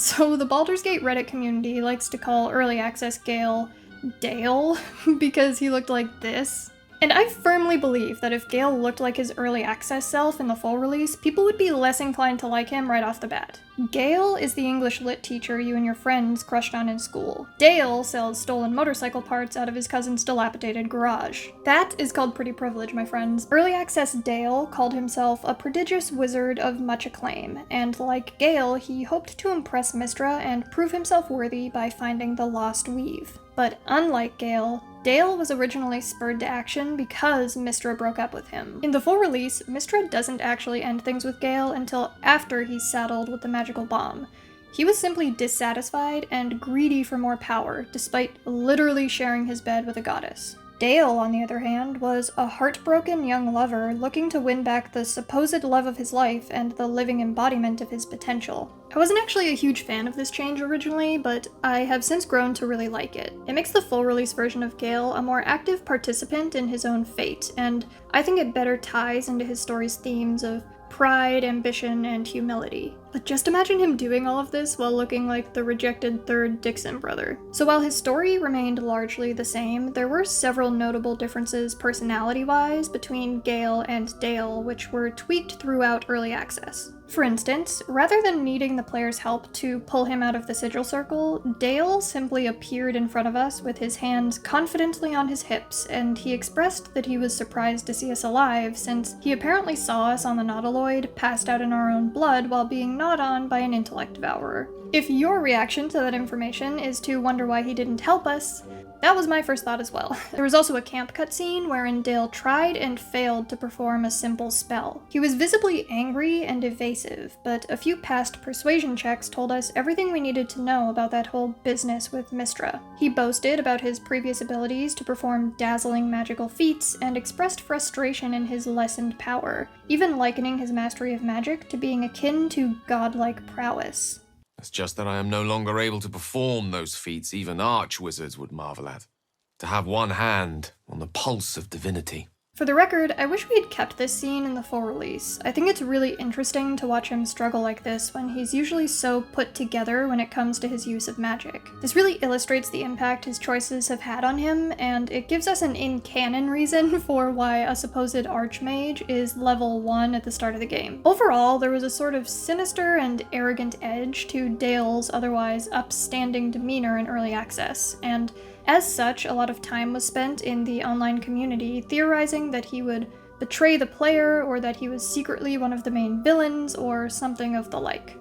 So the Baldur's Gate Reddit community likes to call early access Gale Dale because he looked like this. And I firmly believe that if Gale looked like his early access self in the full release, people would be less inclined to like him right off the bat. Gale is the English lit teacher you and your friends crushed on in school. Dale sells stolen motorcycle parts out of his cousin's dilapidated garage. That is called pretty privilege, my friends. Early access Dale called himself a prodigious wizard of much acclaim, and like Gale, he hoped to impress Mystra and prove himself worthy by finding the lost weave. But unlike Gale, Dale was originally spurred to action because Mystra broke up with him. In the full release, Mystra doesn't actually end things with Gale until after he's saddled with the magical bomb. He was simply dissatisfied and greedy for more power, despite literally sharing his bed with a goddess. Dale, on the other hand, was a heartbroken young lover looking to win back the supposed love of his life and the living embodiment of his potential. I wasn't actually a huge fan of this change originally, but I have since grown to really like it. It makes the full release version of Gale a more active participant in his own fate, and I think it better ties into his story's themes of pride, ambition, and humility. But just imagine him doing all of this while looking like the rejected third Dixon brother. So while his story remained largely the same, there were several notable differences personality-wise between Gale and Dale, which were tweaked throughout early access. For instance, rather than needing the player's help to pull him out of the sigil circle, Dale simply appeared in front of us with his hands confidently on his hips, and he expressed that he was surprised to see us alive, since he apparently saw us on the Nautiloid, passed out in our own blood while being gnawed on by an intellect devourer. If your reaction to that information is to wonder why he didn't help us, that was my first thought as well. There was also a camp cutscene wherein Dale tried and failed to perform a simple spell. He was visibly angry and evasive, but a few past persuasion checks told us everything we needed to know about that whole business with Mystra. He boasted about his previous abilities to perform dazzling magical feats and expressed frustration in his lessened power, even likening his mastery of magic to being akin to godlike prowess. It's just that I am no longer able to perform those feats even arch-wizards would marvel at. To have one hand on the pulse of divinity. For the record, I wish we had kept this scene in the full release. I think it's really interesting to watch him struggle like this when he's usually so put together when it comes to his use of magic. This really illustrates the impact his choices have had on him, and it gives us an in-canon reason for why a supposed archmage is level 1 at the start of the game. Overall, there was a sort of sinister and arrogant edge to Dale's otherwise upstanding demeanor in early access, and as such, a lot of time was spent in the online community theorizing that he would betray the player or that he was secretly one of the main villains or something of the like.